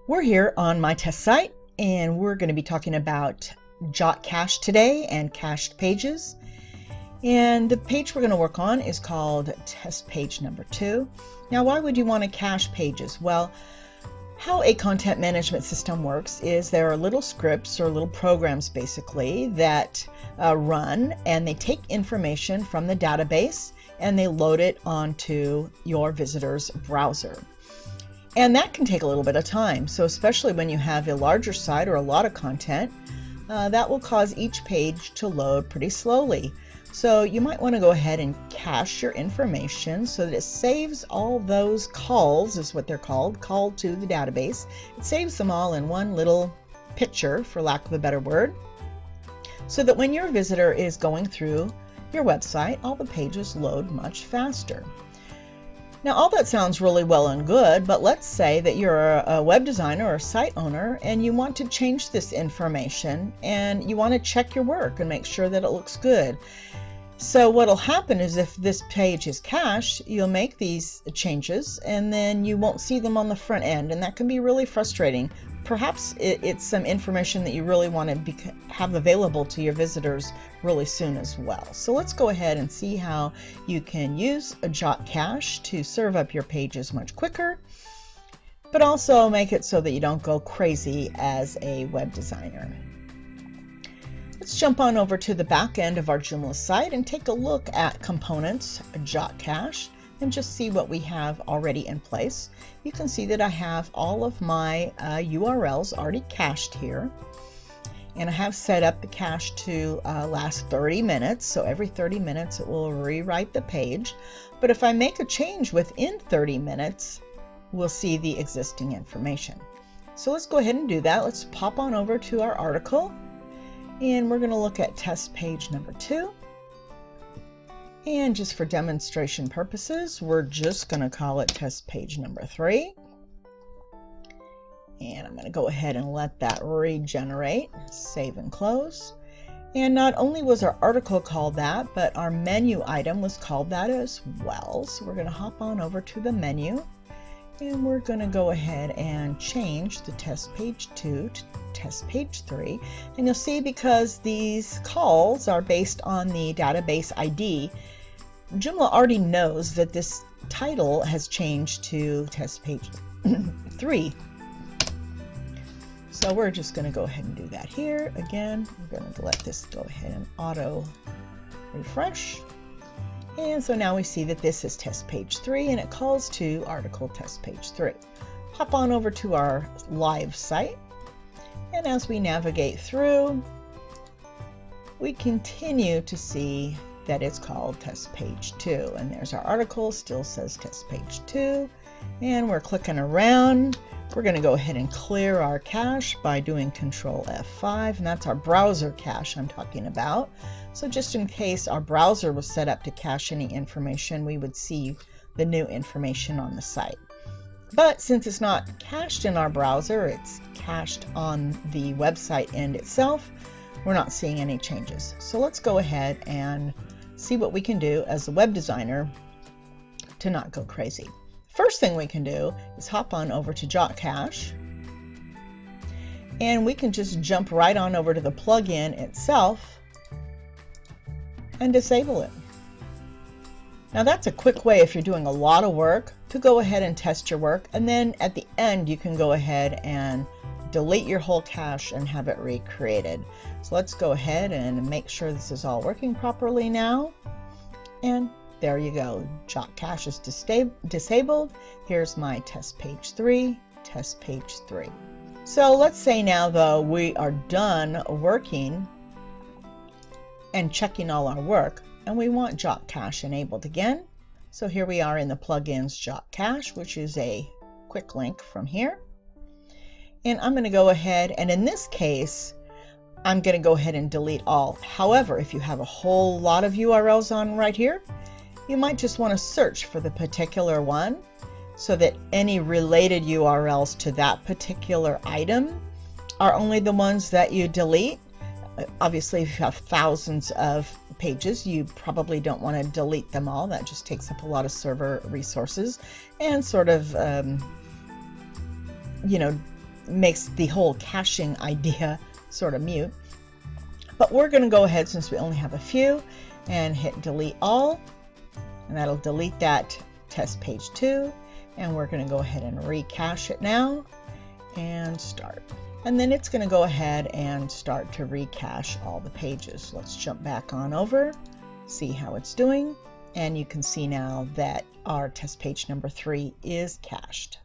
We're here on my test site, and we're going to be talking about Jot Cache today and cached pages. And the page we're going to work on is called test page number 2. Now, why would you want to cache pages? Well, how a content management system works is there are little scripts or little programs basically that run, and they take information from the database and they load it onto your visitor's browser. And that can take a little bit of time. So especially when you have a larger site or a lot of content, that will cause each page to load pretty slowly. So you might want to go ahead and cache your information so that it saves all those calls, is what they're called, call to the database. It saves them all in one little picture, for lack of a better word, so that when your visitor is going through your website, all the pages load much faster. Now, all that sounds really well and good, but let's say that you're a web designer or a site owner and you want to change this information and you want to check your work and make sure that it looks good. So what'll happen is if this page is cached, you'll make these changes and then you won't see them on the front end, and that can be really frustrating. Perhaps it's some information that you really want to have available to your visitors really soon as well. So let's go ahead and see how you can use a Jot Cache to serve up your pages much quicker, but also make it so that you don't go crazy as a web designer. Let's jump on over to the back end of our Joomla site and take a look at Components, Jot Cache, and just see what we have already in place. You can see that I have all of my URLs already cached here, and I have set up the cache to last 30 minutes. So every 30 minutes it will rewrite the page, but if I make a change within 30 minutes, we'll see the existing information. So let's go ahead and do that. Let's pop on over to our article, and we're going to look at test page number 2. And just for demonstration purposes, we're just going to call it test page number 3. And I'm going to go ahead and let that regenerate, save and close. And not only was our article called that, but our menu item was called that as well. So we're going to hop on over to the menu, and we're going to go ahead and change the test page 2 to test page 3. And you'll see, because these calls are based on the database ID, Joomla already knows that this title has changed to test page 3. So we're just going to go ahead and do that here. Again, we're going to let this go ahead and auto refresh. And so now we see that this is test page 3 and it calls to article test page 3. Hop on over to our live site. And as we navigate through, we continue to see that it's called test page 2. And there's our article, still says test page 2. And we're clicking around. We're going to go ahead and clear our cache by doing Control F5, and that's our browser cache I'm talking about. So just in case our browser was set up to cache any information, we would see the new information on the site. But since it's not cached in our browser, it's cached on the website end itself, we're not seeing any changes. So let's go ahead and see what we can do as a web designer to not go crazy. First thing we can do is hop on over to Jot Cache, and we can just jump right on over to the plugin itself and disable it. Now that's a quick way, if you're doing a lot of work, to go ahead and test your work, and then at the end you can go ahead and delete your whole cache and have it recreated. So let's go ahead and make sure this is all working properly now, and there you go. Jot Cache is disabled. Here's my test page 3, test page 3. So let's say now though we are done working and checking all our work, and we want Jot Cache enabled again. So here we are in the plugins Jot Cache, which is a quick link from here. And I'm going to go ahead, and in this case, I'm going to go ahead and delete all. However, if you have a whole lot of URLs on right here, you might just want to search for the particular one so that any related URLs to that particular item are only the ones that you delete. Obviously, if you have thousands of pages, you probably don't want to delete them all. That just takes up a lot of server resources and sort of, makes the whole caching idea sort of mute. But we're going to go ahead, since we only have a few, and hit delete all, and that'll delete that test page 2. And we're going to go ahead and recache it now and start. And then it's going to go ahead and start to recache all the pages. Let's jump back on over, see how it's doing, and you can see now that our test page number 3 is cached.